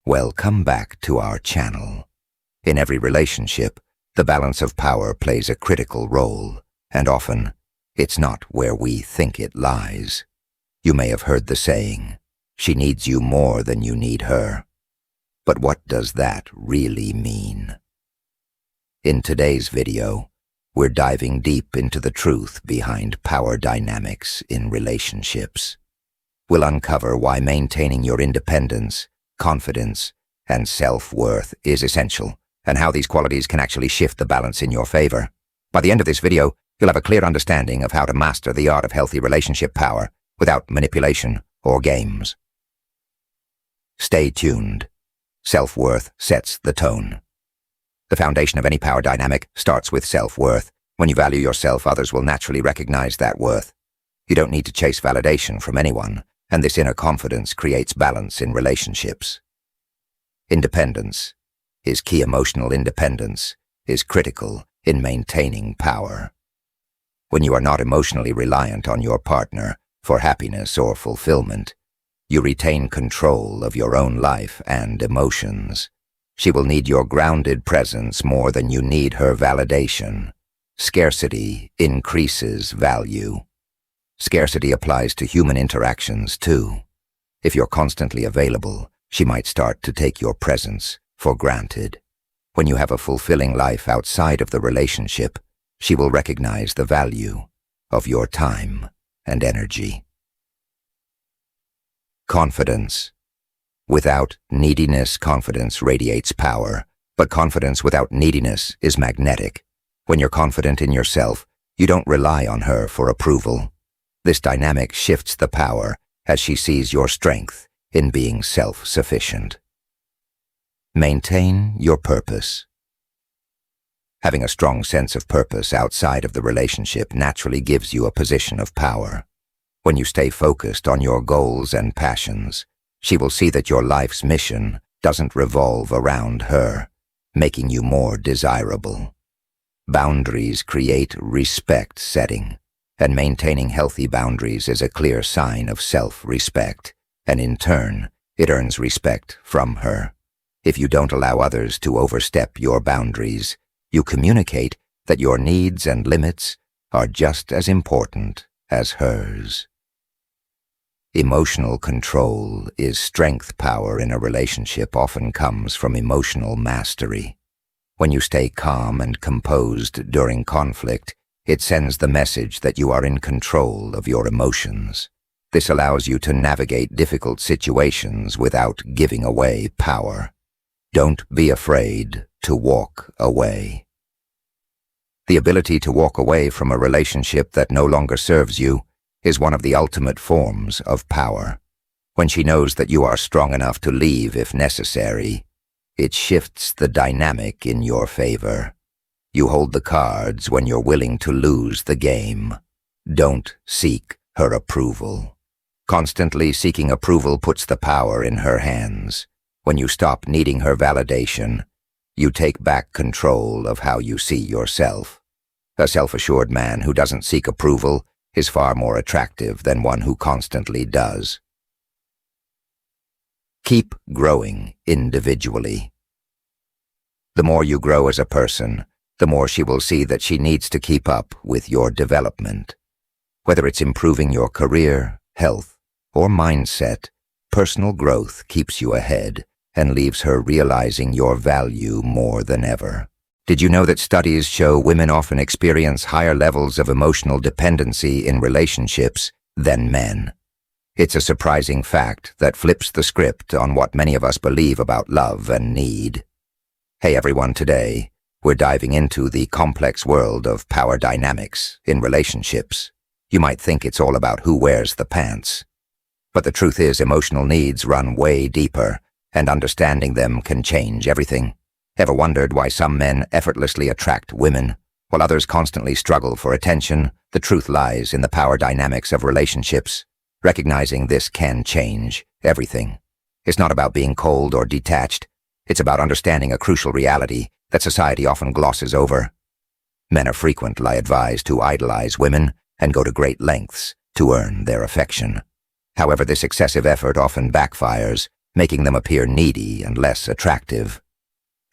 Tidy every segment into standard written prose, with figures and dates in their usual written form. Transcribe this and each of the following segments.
Welcome back to our channel. In every relationship, the balance of power plays a critical role, and often, it's not where we think it lies. You may have heard the saying, "She needs you more than you need her." But what does that really mean? In today's video, we're diving deep into the truth behind power dynamics in relationships. We'll uncover why maintaining your independence, confidence, and self-worth is essential, and how these qualities can actually shift the balance in your favor. By the end of this video, you'll have a clear understanding of how to master the art of healthy relationship power without manipulation or games. Stay tuned. Self-worth sets the tone. The foundation of any power dynamic starts with self-worth. When you value yourself, others will naturally recognize that worth. You don't need to chase validation from anyone, and this inner confidence creates balance in relationships. Independence is key. Emotional independence is critical in maintaining power. When you are not emotionally reliant on your partner for happiness or fulfillment, you retain control of your own life and emotions. She will need your grounded presence more than you need her validation. Scarcity increases value. Scarcity applies to human interactions too. If you're constantly available, she might start to take your presence for granted. When you have a fulfilling life outside of the relationship, she will recognize the value of your time and energy. Confidence. Without neediness, confidence radiates power, but confidence without neediness is magnetic. When you're confident in yourself, you don't rely on her for approval. This dynamic shifts the power as she sees your strength in being self-sufficient. Maintain your purpose. Having a strong sense of purpose outside of the relationship naturally gives you a position of power. When you stay focused on your goals and passions, she will see that your life's mission doesn't revolve around her, making you more desirable. Boundaries create respect setting, and maintaining healthy boundaries is a clear sign of self-respect, and in turn, it earns respect from her. If you don't allow others to overstep your boundaries, you communicate that your needs and limits are just as important as hers. Emotional control is strength. Power in a relationship often comes from emotional mastery. When you stay calm and composed during conflict, it sends the message that you are in control of your emotions. This allows you to navigate difficult situations without giving away power. Don't be afraid to walk away. The ability to walk away from a relationship that no longer serves you is one of the ultimate forms of power. When she knows that you are strong enough to leave if necessary, it shifts the dynamic in your favor. You hold the cards when you're willing to lose the game. Don't seek her approval. Constantly seeking approval puts the power in her hands. When you stop needing her validation, you take back control of how you see yourself. A self-assured man who doesn't seek approval is far more attractive than one who constantly does. Keep growing individually. The more you grow as a person, the more she will see that she needs to keep up with your development. Whether it's improving your career, health, or mindset, personal growth keeps you ahead and leaves her realizing your value more than ever. Did you know that studies show women often experience higher levels of emotional dependency in relationships than men? It's a surprising fact that flips the script on what many of us believe about love and need. Hey everyone, today we're diving into the complex world of power dynamics in relationships. You might think it's all about who wears the pants. But the truth is, emotional needs run way deeper, and understanding them can change everything. Ever wondered why some men effortlessly attract women, while others constantly struggle for attention? The truth lies in the power dynamics of relationships. Recognizing this can change everything. It's not about being cold or detached. It's about understanding a crucial reality that society often glosses over. Men are frequently advised to idolize women and go to great lengths to earn their affection. However, this excessive effort often backfires, making them appear needy and less attractive.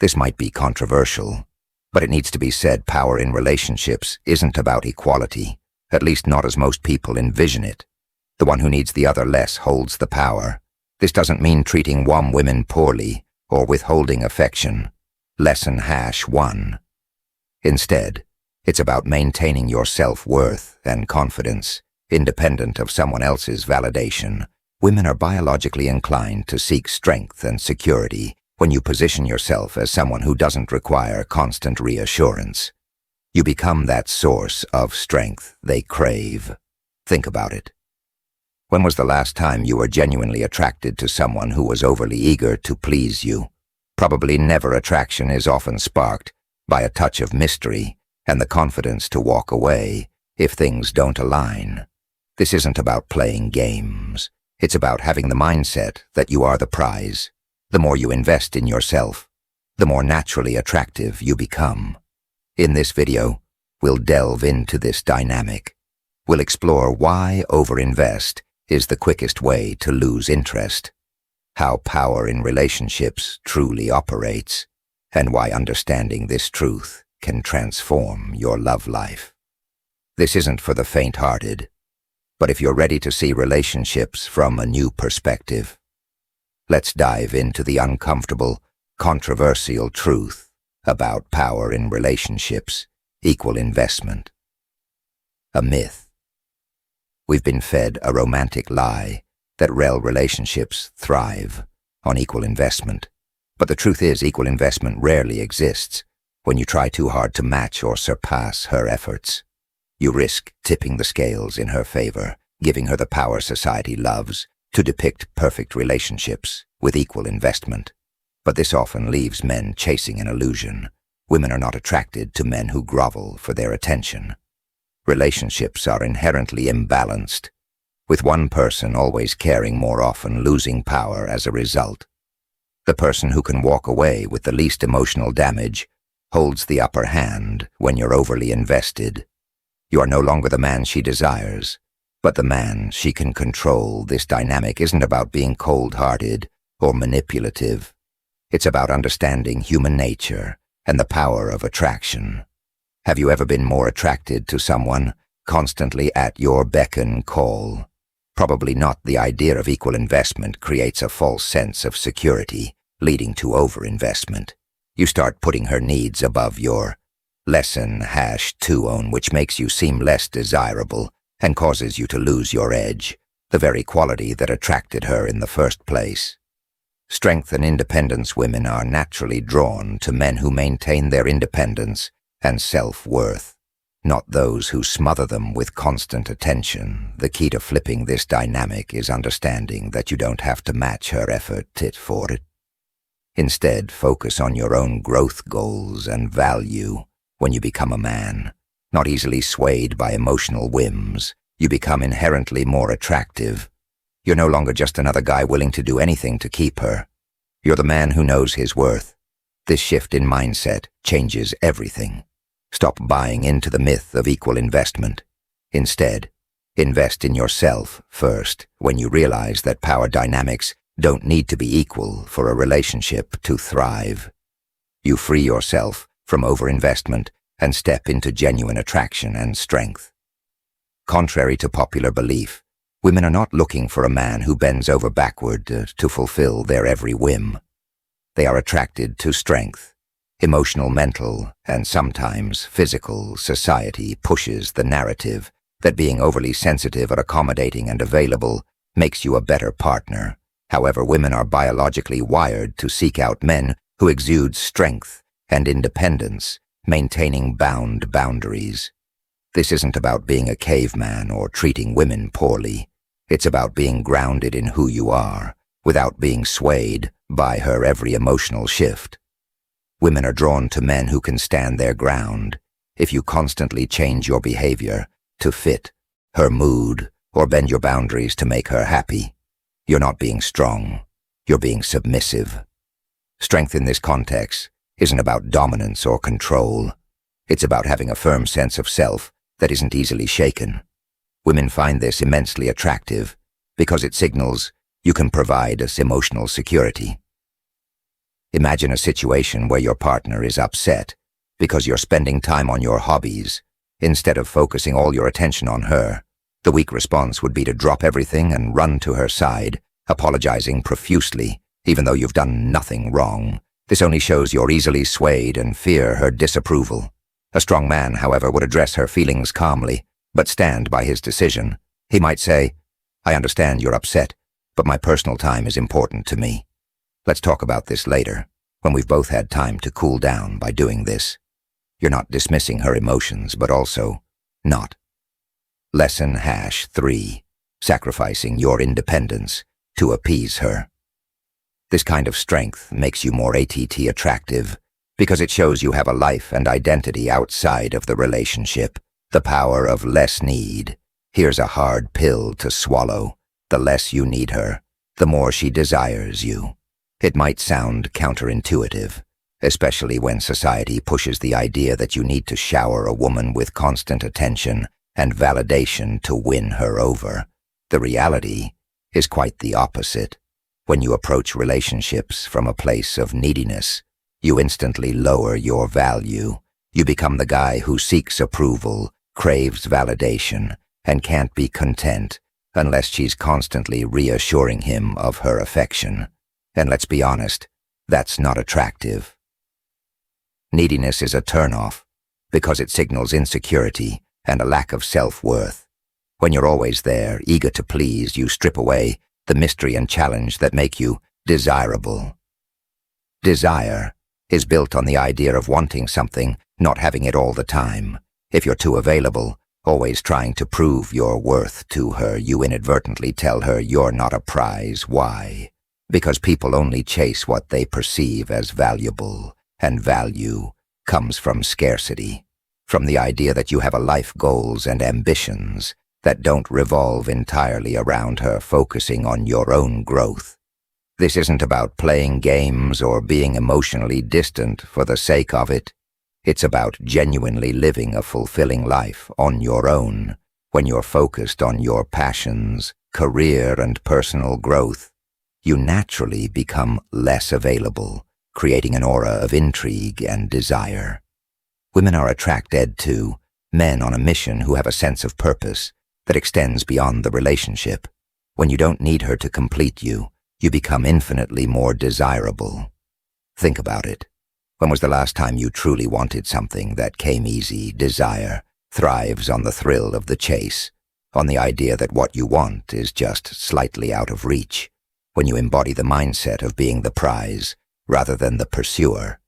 This might be controversial, but it needs to be said power in relationships isn't about equality, at least not as most people envision it. The one who needs the other less holds the power. This doesn't mean treating women poorly or withholding affection. Lesson #1. Instead, it's about maintaining your self-worth and confidence, independent of someone else's validation. Women are biologically inclined to seek strength and security when you position yourself as someone who doesn't require constant reassurance. You become that source of strength they crave. Think about it. When was the last time you were genuinely attracted to someone who was overly eager to please you? Probably never. Attraction is often sparked by a touch of mystery and the confidence to walk away if things don't align. This isn't about playing games. It's about having the mindset that you are the prize. The more you invest in yourself, the more naturally attractive you become. In this video, we'll delve into this dynamic. We'll explore why overinvest is the quickest way to lose interest, how power in relationships truly operates, and why understanding this truth can transform your love life. This isn't for the faint-hearted, but if you're ready to see relationships from a new perspective, let's dive into the uncomfortable, controversial truth about power in relationships, equal investment. A myth. We've been fed a romantic lie that relationships thrive on equal investment. But the truth is, equal investment rarely exists when you try too hard to match or surpass her efforts. You risk tipping the scales in her favor, giving her the power society loves to depict perfect relationships with equal investment. But this often leaves men chasing an illusion. Women are not attracted to men who grovel for their attention. Relationships are inherently imbalanced, with one person always caring more, often losing power as a result. The person who can walk away with the least emotional damage holds the upper hand when you're overly invested. You are no longer the man she desires, but the man she can control. This dynamic isn't about being cold-hearted or manipulative. It's about understanding human nature and the power of attraction. Have you ever been more attracted to someone constantly at your beck and call? Probably not. The idea of equal investment creates a false sense of security, leading to overinvestment. You start putting her needs above your. Lesson #2, which makes you seem less desirable and causes you to lose your edge, the very quality that attracted her in the first place. Strength and independence. Women are naturally drawn to men who maintain their independence and self-worth, not those who smother them with constant attention. The key to flipping this dynamic is understanding that you don't have to match her effort tit for tat. Instead, focus on your own growth goals and value. When you become a man, not easily swayed by emotional whims, you become inherently more attractive. You're no longer just another guy willing to do anything to keep her. You're the man who knows his worth. This shift in mindset changes everything. Stop buying into the myth of equal investment. Instead, invest in yourself first. When you realize that power dynamics don't need to be equal for a relationship to thrive, you free yourself from overinvestment and step into genuine attraction and strength. Contrary to popular belief, women are not looking for a man who bends over backward to fulfill their every whim. They are attracted to strength. Emotional, mental, and sometimes physical. Society pushes the narrative that being overly sensitive or accommodating and available makes you a better partner. However, women are biologically wired to seek out men who exude strength and independence, maintaining boundaries. This isn't about being a caveman or treating women poorly. It's about being grounded in who you are, without being swayed by her every emotional shift. Women are drawn to men who can stand their ground. If you constantly change your behavior to fit her mood or bend your boundaries to make her happy, you're not being strong, you're being submissive. Strength in this context isn't about dominance or control. It's about having a firm sense of self that isn't easily shaken. Women find this immensely attractive because it signals You can provide us emotional security. Imagine a situation where your partner is upset because you're spending time on your hobbies instead of focusing all your attention on her. The weak response would be to drop everything and run to her side, apologizing profusely, even though you've done nothing wrong. This only shows you're easily swayed and fear her disapproval. A strong man, however, would address her feelings calmly, but stand by his decision. He might say, "I understand you're upset, but my personal time is important to me. Let's talk about this later, when we've both had time to cool down by doing this." You're not dismissing her emotions, but also not. Lesson #3. Sacrificing your independence to appease her. This kind of strength makes you more attractive because it shows you have a life and identity outside of the relationship. The power of less need. Here's a hard pill to swallow. The less you need her, the more she desires you. It might sound counterintuitive, especially when society pushes the idea that you need to shower a woman with constant attention and validation to win her over. The reality is quite the opposite. When you approach relationships from a place of neediness, you instantly lower your value. You become the guy who seeks approval, craves validation, and can't be content unless she's constantly reassuring him of her affection. And let's be honest, that's not attractive. Neediness is a turnoff because it signals insecurity and a lack of self-worth. When you're always there, eager to please, you strip away the mystery and challenge that make you desirable. Desire is built on the idea of wanting something, not having it all the time. If you're too available, always trying to prove your worth to her, you inadvertently tell her you're not a prize. Why? Because people only chase what they perceive as valuable, and value comes from scarcity, from the idea that you have a life goals and ambitions that don't revolve entirely around her focusing on your own growth. This isn't about playing games or being emotionally distant for the sake of it. It's about genuinely living a fulfilling life on your own. When you're focused on your passions, career, and personal growth, you naturally become less available, creating an aura of intrigue and desire. Women are attracted to men on a mission who have a sense of purpose that extends beyond the relationship. When you don't need her to complete you, you become infinitely more desirable. Think about it. When was the last time you truly wanted something that came easy? Desire thrives on the thrill of the chase, on the idea that what you want is just slightly out of reach. When you embody the mindset of being the prize rather than the pursuer,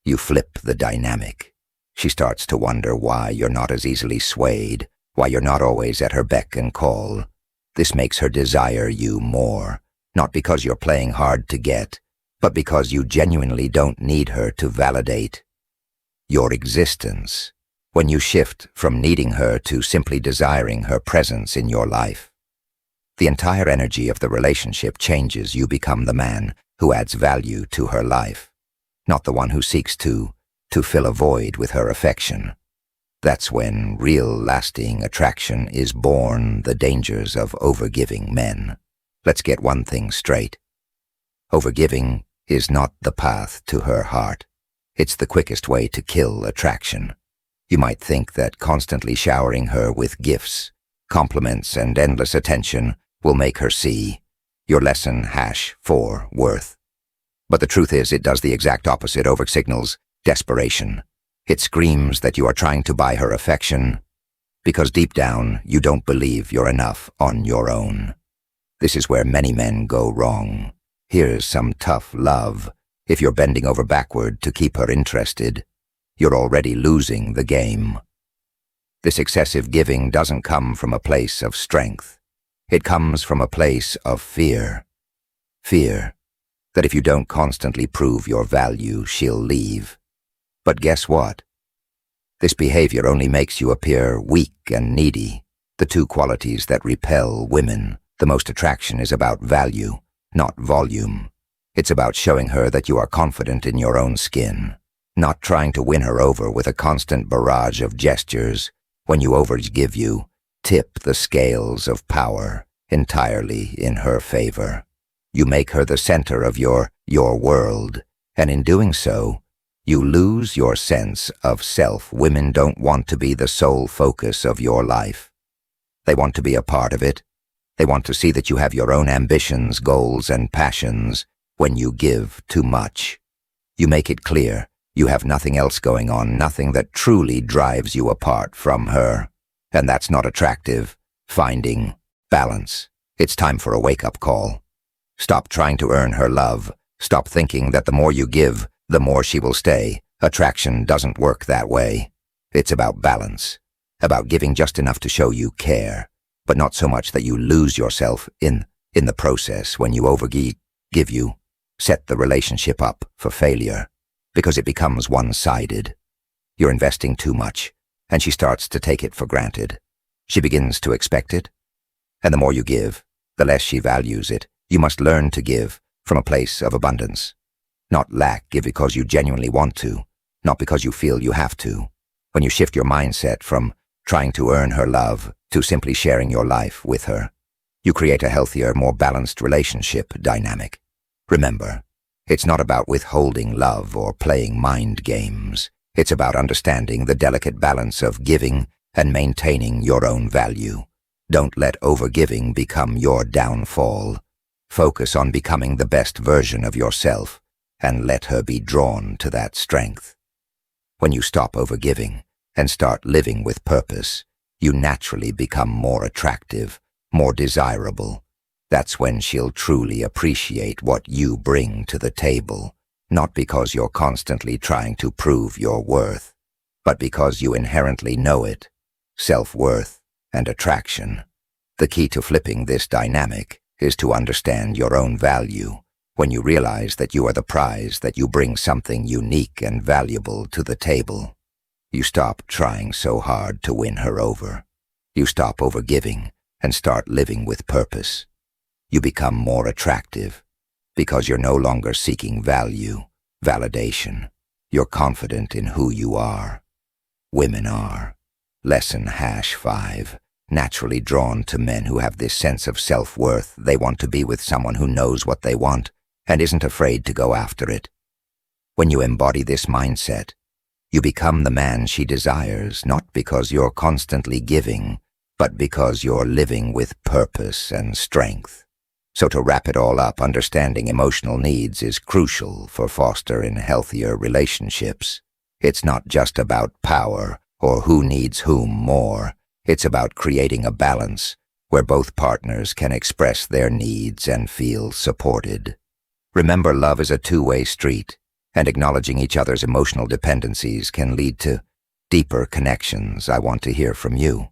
you flip the dynamic. She starts to wonder why you're not as easily swayed, why you're not always at her beck and call. This makes her desire you more, not because you're playing hard to get, but because you genuinely don't need her to validate your existence. When you shift from needing her to simply desiring her presence in your life, the entire energy of the relationship changes. You become the man who adds value to her life, not the one who seeks to fill a void with her affection. That's when real lasting attraction is born. The dangers of overgiving men. Let's get one thing straight. Overgiving is not the path to her heart. It's the quickest way to kill attraction. You might think that constantly showering her with gifts, compliments, and endless attention will make her see your lesson #4 worth. But the truth is, it does the exact opposite. Over signals desperation. It screams that you are trying to buy her affection because deep down you don't believe you're enough on your own. This is where many men go wrong. Here's some tough love. If you're bending over backward to keep her interested, you're already losing the game. This excessive giving doesn't come from a place of strength. It comes from a place of fear. Fear that if you don't constantly prove your value, she'll leave. But guess what? This behavior only makes you appear weak and needy, the two qualities that repel women. The most attraction is about value, not volume. It's about showing her that you are confident in your own skin, not trying to win her over with a constant barrage of gestures. When you overgive, you tip the scales of power. entirely in her favor. You make her the center of your world, and in doing so, you lose your sense of self. Women don't want to be the sole focus of your life. They want to be a part of it. They want to see that you have your own ambitions, goals, and passions. When you give too much, you make it clear you have nothing else going on, nothing that truly drives you apart from her. And that's not attractive. Finding balance. It's time for a wake-up call. Stop trying to earn her love. Stop thinking that the more you give, the more she will stay. Attraction doesn't work that way. It's about balance. About giving just enough to show you care, but not so much that you lose yourself in the process. When you give, you set the relationship up for failure, because it becomes one-sided. You're investing too much, and she starts to take it for granted. She begins to expect it, and the more you give, the less she values it. You must learn to give from a place of abundance. Not lack. Give because you genuinely want to, not because you feel you have to. When you shift your mindset from trying to earn her love to simply sharing your life with her, you create a healthier, more balanced relationship dynamic. Remember, it's not about withholding love or playing mind games. It's about understanding the delicate balance of giving and maintaining your own value. Don't let overgiving become your downfall. Focus on becoming the best version of yourself and let her be drawn to that strength. When you stop overgiving and start living with purpose, you naturally become more attractive, more desirable. That's when she'll truly appreciate what you bring to the table, not because you're constantly trying to prove your worth, but because you inherently know it. Self-worth and attraction. The key to flipping this dynamic is to understand your own value. When you realize that you are the prize, that you bring something unique and valuable to the table, you stop trying so hard to win her over. You stop overgiving and start living with purpose. You become more attractive because you're no longer seeking value, validation. You're confident in who you are. Women are. Lesson #5. Naturally drawn to men who have this sense of self-worth. They want to be with someone who knows what they want and isn't afraid to go after it. When you embody this mindset, you become the man she desires, not because you're constantly giving, but because you're living with purpose and strength. So to wrap it all up, understanding emotional needs is crucial for fostering healthier relationships. It's not just about power or who needs whom more. It's about creating a balance where both partners can express their needs and feel supported. Remember, love is a two-way street, and acknowledging each other's emotional dependencies can lead to deeper connections. I want to hear from you.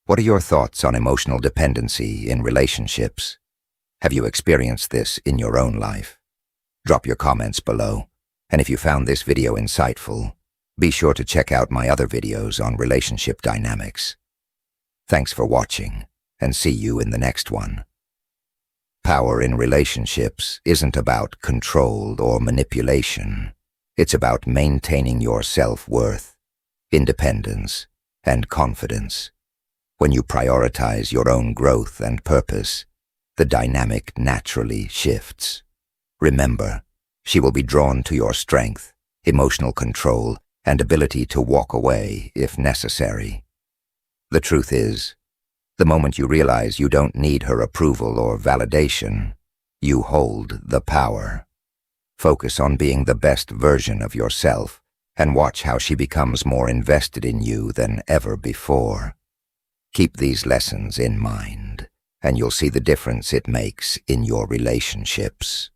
What are your thoughts on emotional dependency in relationships? Have you experienced this in your own life? Drop your comments below, and if you found this video insightful, be sure to check out my other videos on relationship dynamics. Thanks for watching, and see you in the next one. Power in relationships isn't about control or manipulation. It's about maintaining your self-worth, independence, and confidence. When you prioritize your own growth and purpose, the dynamic naturally shifts. Remember, she will be drawn to your strength, emotional control, and ability to walk away if necessary. The truth is, the moment you realize you don't need her approval or validation, you hold the power. Focus on being the best version of yourself and watch how she becomes more invested in you than ever before. Keep these lessons in mind, and you'll see the difference it makes in your relationships.